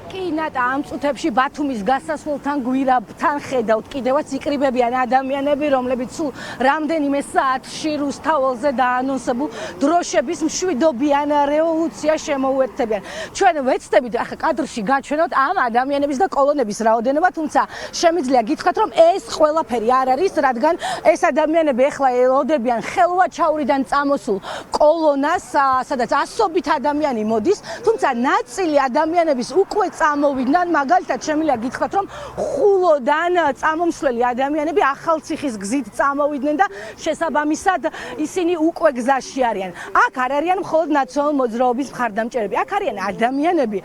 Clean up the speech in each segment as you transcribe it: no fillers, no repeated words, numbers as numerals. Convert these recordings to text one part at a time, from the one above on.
კი ნატა ამ წუთებში ბათუმის გასასვლელთან გვირაბთან ხედავთ კიდევაც იკრიბებიან ადამიანები, რომლებიც სულ რამდენიმე საათში რუსთაველზე დაანონსებულ დროშების მშვიდობიან რევოლუციას შემოუერთებიან. ჩვენ ვეცდებით ახლა კადრში გაჩვენოთ ამ ადამიანების და კოლონების რაოდენობა, თუმცა შემიძლია გითხრათ, რომ ეს ყველაფერი არ არის, რადგან ეს ადამიანები ახლა ელოდებიან ხელვაჩაურიდან წამოსულ კოლონას, სადაც ასობით ადამიანი მოდის, თუმცა ნაწილი ადამიანების უკვე წამოვიდნენ, მაგალითად შემიძლია გითხრათ, რომ ხულოდან წამომსვლელი ადამიანები ახალციხის გზით წამოვიდნენ და შესაბამისად ისინი უკვე გზაში არიან. აქ არ არიან მხოლოდ ნაციონალ მოძრაობის მხარდამჭერები, აქ არიან ადამიანები,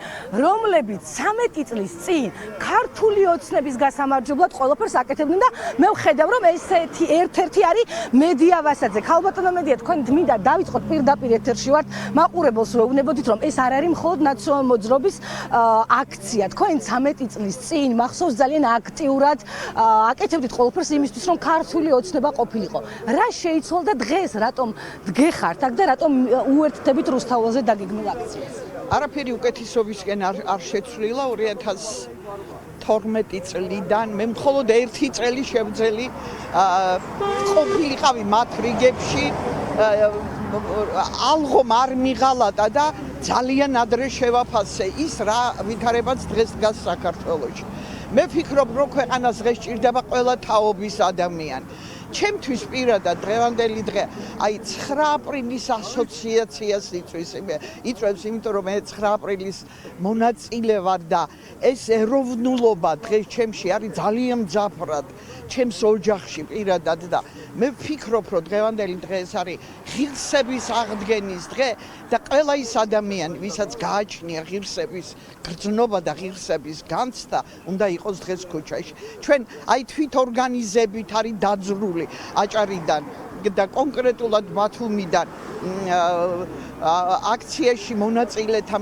რომლებიც 13 წლის წინ ქართული ოცნების გასამარჯვებლად ყველაფერს აკეთებდნენ და მე ვხედავ, რომ ესეთი ერთ-ერთი არის მედია ვასაძე. ქალბატონო მედია, თქვენ მინდა დავიწყოთ პირდაპირ ეთერში ვართ, მაყურებელს რო ვუნებოდით, რომ ეს არ არის მხოლოდ ნაციონალ მოძრაობის აქცია. თქვენ 13 წლის წინ მახსოვს ძალიან აქტიურად აკეთებდით ყველაფერს იმისთვის, რომ ქართული ოცნება ყოფილიყო. რა შეიცვალა და დღეს რატომ დგეხართ აქ და რატომ უერთდებით რუსთაველზე დაგეგმილ აქციას? არაფერი უკეთესობისკენ არ შეცვლილა 2012 წლიდან. მე მხოლოდ ერთი წელი შევძელი ყოფილიყავი მათ რიგებში, ალღომ არ მიღალატა და ძალიან ადრე შევაფასე ის რა ვითარებაც დღეს დგას საქართველოში. მე ვფიქრობ, რომ ქვეყანას დღეს ჭირდება ყველა თაობის ადამიანი. ჩემთვის პირადად დღევანდელი დღე აი 9 აპრილის ასოციაციას იწვევს, იმიტომ რომ მე 9 აპრილის მონაწილე ვარ და ეს ეროვნულობა დღეს ჩემში არის ძალიან მძაფრად ჩემს ოჯახში პირადად და მე ვფიქრობ, რომ დღევანდელი დღე ეს არის ღირსების აღდგენის დღე და ყველა ის ადამიანი, ვისაც გააჩნია ღირსების გრძნობა და ღირსების განცდა, უნდა იყოს დღეს ქუჩაში. ჩვენ აი თვითორგანიზებით არის დაძრული აჭარიდან და კონკრეტულად ბათუმიდან აქციაში მონაწილეთა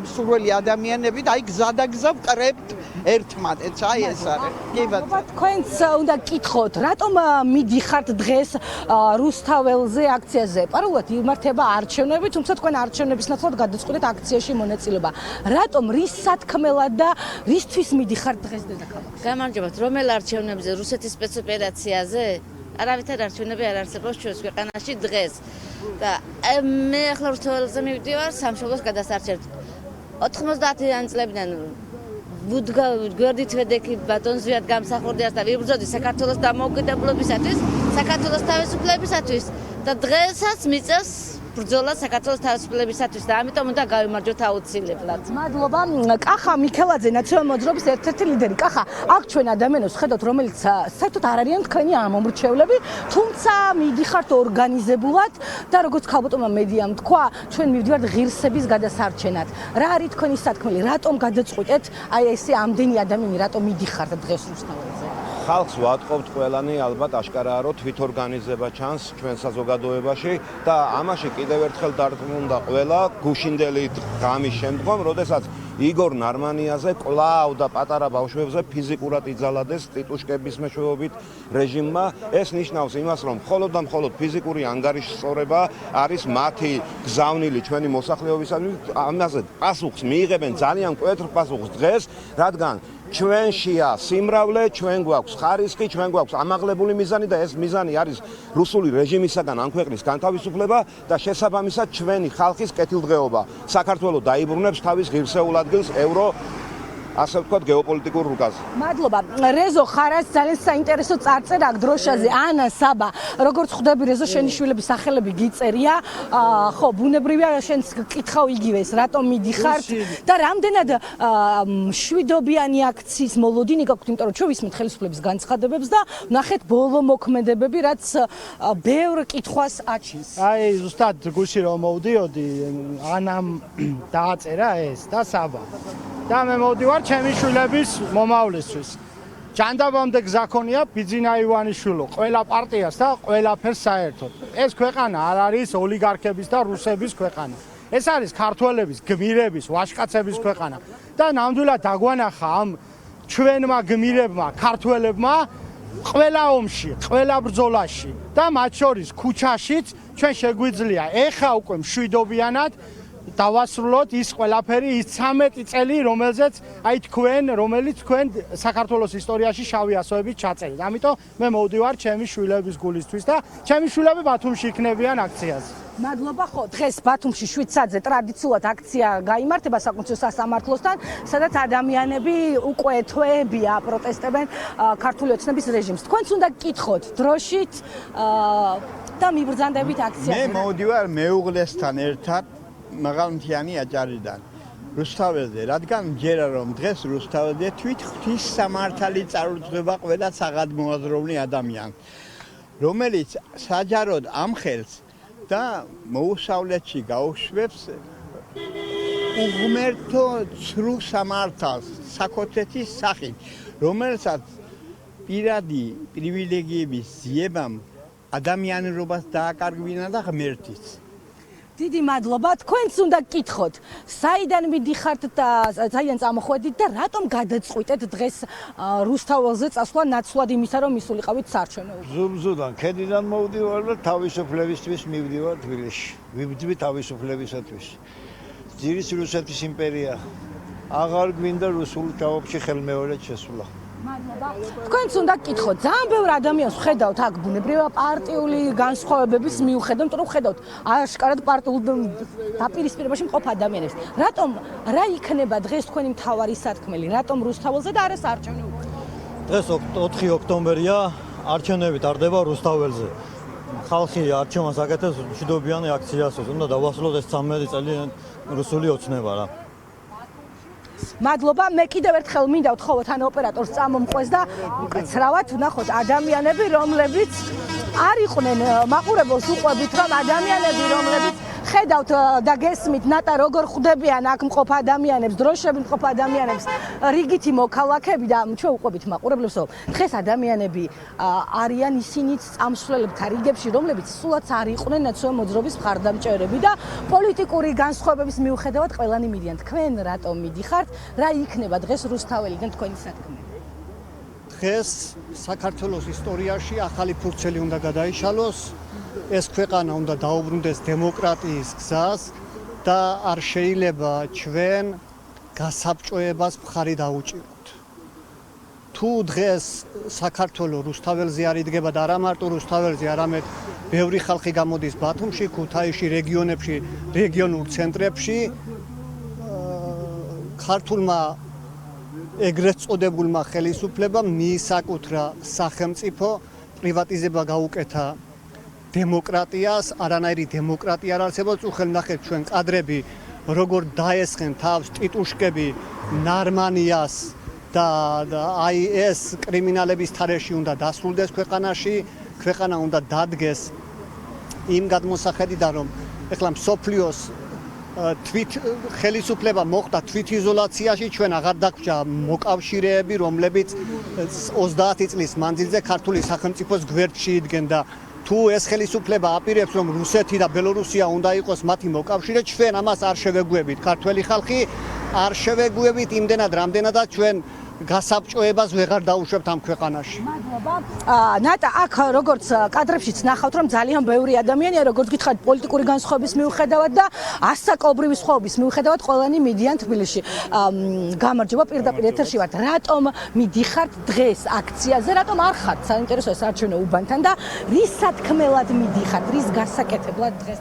მსურველი ადამიანები და აი გზადაგზა ვკრებთ ერთმანეთს, აი ეს არის. კი ბატონო. თქვენც უნდა გკითხოთ, რატომ მიდიხართ დღეს რუსთაველზე აქციაზე? პარალელურად იმართება არჩევნები, თუმცა თქვენ არჩევნების ნაცვლად გადაწყვეტეთ აქციაში მონაწილეობა. რატომ, რის სათქმელად და რისთვის მიდიხართ დღეს დედაქალაქში? გამარჯობათ, რომელ არჩევნებზე? რუსეთის სპეცოპერაციაზე? არავითარ არჩევნები არ არსებობს ჩვენს ქვეყანაში დღეს. და მე ახლა რუსთაველზე მივდივარ სამშობლოს გადასარჩევად. 90-იან წლებიდან გვერდით ვედექი ბატონ ზვიად გამსახურდიას და ვიბრძოდი საქართველოს დამოუკიდებლობისათვის, საქართველოს თავისუფლებისათვის და დღესაც მიწევს ბრძოლა საქართველოს თავისუფლებისათვის და ამიტომ უნდა გავიმარჯვოთ აუცილებლად. მადლობა. კახა მიქელაძე, ნაციონალ მოძრაობის ერთ-ერთი ლიდერი. კახა, აქ ჩვენ ადამიანებს ხედავთ, რომელიც საერთოდ არ არიან თქვენი ამომრჩევლები, თუმცა მიდიხართ ორგანიზებულად და როგორც ქალბატონმა მედიამ თქვა, ჩვენ მივდივართ ღირსების გადასარჩენად. რა არის თქვენი სათქმელი? რატომ გადაწყვეტეთ აი ესე ამდენი ადამიანი რატომ მიდიხართ დღეს რუსთაველზე? ხალხს ვატყობთ ყველანი, ალბათ აშკარაა, რომ თვითორგანიზება ჩანს ჩვენ საზოგადოებაში და ამაში კიდევ ერთხელ დარწმუნდა ყველა გუშინდელი ღამის შემდგომ, როდესაც იგორ ნარმანიაზე კვლავ და პატარა ბავშვებზე ფიზიკურად იძალადეს ტიტუშკების მეშვეობით რეჟიმმა. ეს ნიშნავს იმას, რომ მხოლოდ და მხოლოდ ფიზიკური ანგარიშსწორება არის მათი გზავნილი ჩვენი მოსახლეობისადმი. ამაზე პასუხს მიიღებენ ძალიან მკვეთრ პასუხს დღეს, რადგან ჩვენშია სიმრავლე, ჩვენ გვაქვს ხარისხი, ჩვენ გვაქვს ამაღლებული მიზანი და ეს მიზანი არის რუსული რეჟიმისაგან ამ ქვეყნის განთავისუფლება და შესაბამისად ჩვენი ხალხის კეთილდღეობა. საქართველოს დაიბრუნებს თავის ღირსეულ ადგილს ევრო ასე ვთქვათ გეოპოლიტიკურ რუკაზე. მადლობა. რეზო ხარას ძალიან საინტერესო წარწერა აქ დროშაზე. ანა საბა, როგორც ხვდები რეზო შენი შვილების სახელები გიწერია. ხო, ბუნებრივია შენს კითხავ იგივეს, რატომ მიდიხართ და რამდენად მშვიდობიანი აქციის მოლოდინი გაქვთ, იმიტომ რომ ჩვენ ვისმენთ ხელისუფლების განცხადებებს და ნახეთ ბოლო მოქმედებები, რაც ბევრ კითხვას აჩენს. აი, ზუსტად გუში რომ მოვდიოდი, ანამ დააწერა ეს და საბა. და მე მოვდივარ ჩემი შვილების მომავლისთვის. ჯანდაბამდე გზა ქონია ბიძინა ივანიშვილო, ყველა პარტიას და ყველაფერს საერთოდ. ეს ქვეყანა არ არის ოლიგარქების და რუსების ქვეყანა. ეს არის ქართველების, გმირების, ვაჟკაცების ქვეყანა. და ნამდვილად დაგვანახა ამ ჩვენმა გმირებმა, ქართველებმა ყველა ომში, ყველა ბრძოლაში და მათ შორის ქუჩაშიც ჩვენ შეგვიძლია ეხა უკვე მშვიდობიანად დავასრულოთ ის ყველაფერი, ის 13 წელი, რომელიც თქვენ საქართველოს ისტორიაში შავი ასოებით ჩაწერეთ. ამიტომ მე მოვდივარ ჩემი შვილების გულისთვის და ჩემი შვილები ბათუმში იქნებიან აქციაზე. მადლობა. ხო, დღეს ბათუმში 7 საათზე ტრადიციულად აქცია გაიმართება საკონცერტო სასამართლოსთან, სადაც ადამიანები უკვე თვეებია პროტესტებენ ქართული ოცნების რეჟიმს. თქვენც უნდა გკითხოთ დროშით და მიბრძანდებით აქციაზე. მე მოვდივარ მეუღლესთან ერთად მაღალმთიანი აჭარიდან რუსთაველზე, რადგან მჯერა რომ დღეს რუსთაველზე თვით ღვთისმსამართალი წარუძღვება ყველა საღადმოაზროვნე ადამიანს, რომელიც საჯაროდ ამხელს და მოუსავლეთში გაუშვებს უღმერთო ცრუ სამართალს საქორწინების სახით, რომელსაც პირადი პრივილეგიების ძიებამ ადამიანურობას დააკარგვინა და ღმერთიც. დიდი მადლობა. თქვენც უნდა გკითხოთ, საიდან მიდიხართ და ძალიან წამოხვედით და რატომ გადაწყვიტეთ დღეს რუსთაველზე წასვლა ნაცვლად იმისა, რომ მისულიყავით საარჩევნოებში? ზურგზუდან, ქედიდან მოვდივარ და თავისუფლებისთვის მივდივარ თბილისში. ვიბრძვი თავისუფლებისათვის. ძირის რუსეთის იმპერია აღარ გვინდა რუსულ ჭაობში ხელმეორედ შესვლა. მადლობა. თქვენც უნდა გკითხოთ, ძალიან ბევრ ადამიანს ხედავთ აქ ბუნებრივია პარტიული განსხვავებების მიუხედავად, რომ ხედავთ აშკარად პარტიულ დაპირისპირებაში მყოფ ადამიანებს. რატომ რა იქნება დღეს თქვენი მთავარი სათქმელი? რატომ რუსთაველზე და არა საარჩევნოებში? დღეს 4 ოქტომბერია, არჩევნები ტარდება რუსთაველზე. ხალხი არჩევანს აკეთებს მშვიდობიანი აქციასაც, უნდა დავასრულოთ ეს 13 წელი რუსული ოცნება რა. მადლობა. მე კიდევ ერთხელ მინდა ვთხოვოთ ან ოპერატორს წამომყვეს და უკაცრავად ვნახოთ ადამიანები, რომლებიც არ იყვნენ მაყურებელს უყვებით, რომ ადამიანები, რომლებიც ხედავთ და გესმით ნატა როგორ ხვდებიან აქ მყოფ ადამიანებს, დროშები მყოფ ადამიანებს, რიგითი მოქალაქეები და ჩვენ უყვებით მაყურებლებს, რომ დღეს ადამიანები არიან ისინიც წამსვლელებთა რიგებში, რომლებიც სულაც არ იყვნენ ნაცნობი მოძრაობის მხარდამჭერები და პოლიტიკური განსხვავებების მიუხედავად ყველანი მიდიან. თქვენ რატომ მიდიხართ? რა იქნება დღეს რუსთაველიდან თქვენი სათქმელი? დღეს საქართველოს ისტორიაში ახალი ფურცელი უნდა გადაიშალოს. ეს ქვეყანა უნდა დაუბრუნდეს დემოკრატიის გზას და არ შეიძლება ჩვენ გასაბჭოებას მხარი დაუჭიროთ. თუ დღეს საქართველოს რუსთაველზე არ იდგება და არა მარტო რუსთაველზე, არამედ ბევრი ხალხი გამოდის ბათუმში, ქუთაისში, რეგიონებში, რეგიონულ ცენტრებში, ქართულმა ეგრეთ წოდებულმა ხელისუფლებამ მიისაკუთრა სახელმწიფო, პრივატიზება გაუკეთა დემოკრატიას, არანაირი დემოკრატია არ არსებობს. უხელ ნახეთ ჩვენ კადრები, როგორ დაესხენ თავს ტიტუშკები ნარმანიას და აი ეს კრიმინალების თარეში უნდა დასრულდეს ქვეყანაში, ქვეყანა უნდა დადგეს იმ გადმოსახედიდან, რომ ეხლა მსოფლიოს თვით ხელისუფლება მოხდა თვითიზოლაციაში, ჩვენ აღარ დაგვჭა მოკავშირეები, რომლებიც 30 წლის მანძილზე ქართული სახელმწიფოს გვერდში იდგენ და თუ ეს ხელისუფლება აპირებს, რომ რუსეთი და ბელორუსია უნდა იყოს მათი მოკავშირე, ჩვენ ამას არ შევეგუებით. ქართველი ხალხი არ შევეგუებით იმდენად, რამდენადაც ჩვენ გასაბჭოებას ვეღარ დაუშვებთ ამ ქვეყანაში. მადლობა. ნატა, აქ როგორც კადრებშიც ნახავთ, რომ ძალიან ბევრი ადამიანია, როგორც გითხარით, პოლიტიკური განსხვავების მიუხედავად და ასაკობრივი სხვაობის მიუხედავად ყველანი მიდიან თბილისში. გამარჯობა, პირდაპირ ეთერში ვართ. რატომ მიდიხართ დღეს აქციაზე? რატომ არ ხართ საინტერესო საარჩევნო უბანთან და რის სათქმელად მიდიხართ? რის გასაკეთებლად დღეს?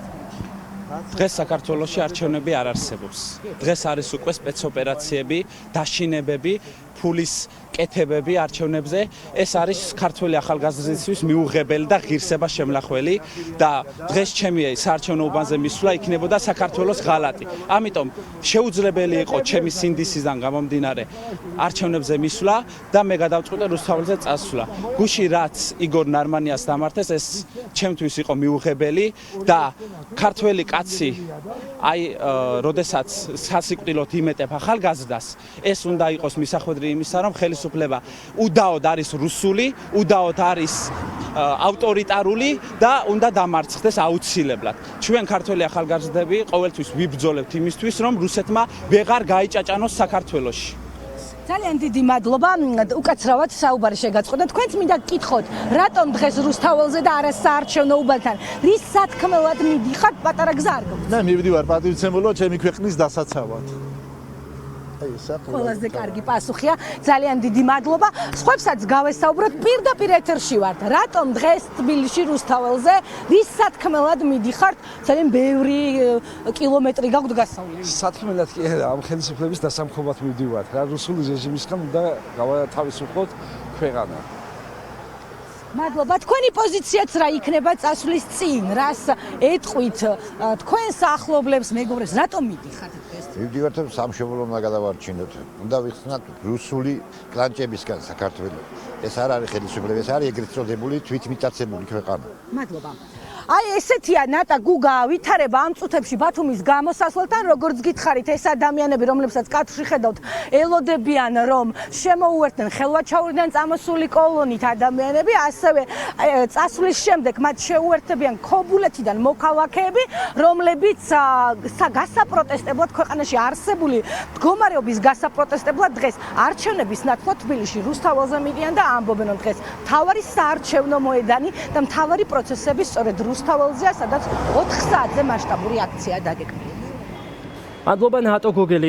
დღეს საქართველოში არჩევნები არ არსებობს. დღეს არის უკვე სპეცოპერაციები, დაშინებები, ფულის კეთებები არჩევნებზე. ეს არის ქართველი ახალგაზრდისთვის მიუღებელი და ღირსება შემლახველი და დღეს ჩემი საარჩევნო უბანზე მისვლა იქნებოდა საქართველოს ღალატი. ამიტომ შეუძლებელი იყო ჩემი სინდისიდან გამომდინარე არჩევნებზე მისვლა და მე გადავწყვიტე რუსთაველზე წასვლა. გუში რაც იგორ ნარმანიას დამართეს, ეს ჩემთვის იყო მიუღებელი და ქართველი კაცი აი როდესაც სასიკვდილოდ იმეტებ ახალგაზრდას, ეს უნდა იყოს მისახვედრი იმისა, რომ ხელისუფლება უდაოდ არის რუსული, უდაოდ არის ავტორიტარული და უნდა დამარცხდეს აუცილებლად. ჩვენ ქართველი ახალგაზრდები ყოველთვის ვიბრძოლებთ იმისთვის, რომ რუსეთმა ვეღარ გაიჭაჭანოს საქართველოში. ძალიან დიდი მადლობა. უკაცრავად საუბარი შეგაწყო და თქვენც მინდა გკითხოთ, რატომ დღეს რუსთაველზე და არა საარჩევნო უბანთან რის სათქმელად მიდიხართ პატარა გზა არ გქონდა? მე მივდივარ პატივცემულო ჩემი ქვეყნის დასაცავად. აი ეს ყველაზე კარგი პასუხია. ძალიან დიდი მადლობა. სხვებსაც გავესაუბროთ, პირდაპირ ეთერში ვართ. რატომ დღეს თბილისში რუსთაველზე რის სათქმელად მიდიხართ? ძალიან ბევრი კილომეტრი გაგვთ გასავლელი. სათქმელად კი არა, ამ ხელისუფლების დასამხობად მივდივართ. რა რუსული რეჟიმისგან უნდა გავათავისუფლოთ ქვეყანა. მადლობა. თქვენი პოზიციაც რა იქნება წასვლის წინ? რას ეტყვით თქვენს ახლობლებს, მეგობრებს, რატომ მიდიხართ დღეს? მივდივართ სამშობლო უნდა გადავარჩინოთ. უნდა ვიხსნათ რუსული კლანჭებისგან საქართველოს. ეს არ არის ხელისუფლება, ეს არის ეგრეთ წოდებული თვითმიტაცებული ქვეყანა. მადლობა. აი ესეთია ნატა გუგა ვითარება ამ წუთებში ბათუმის გამოსასვლელთან, როგორც გითხარით, ეს ადამიანები, რომლებსაც კადრში ხედავთ, ელოდებიან, რომ შემოუერთდნენ ხელვაჩაურიდან წამოსული კოლონით ადამიანები, ასევე წასვლის შემდეგ მათ შეუერთებიან ქობულეთიდან მოქალაქეები, რომლებიც გასაპროტესტებლად ქვეყანაში არსებული მდგომარეობის გასაპროტესტებლად დღეს არჩევნების ნათლად თბილისში რუსთაველზე მიდიან და ამბობენ, რომ დღეს მთავარი საარჩევნო მოედანი და მთავარი პროცესები სწორედ რუსთაველზეა, სადაც 4 საათზე მასშტაბური აქცია დაგეკმარება. მადლობა ნატო გოგელი.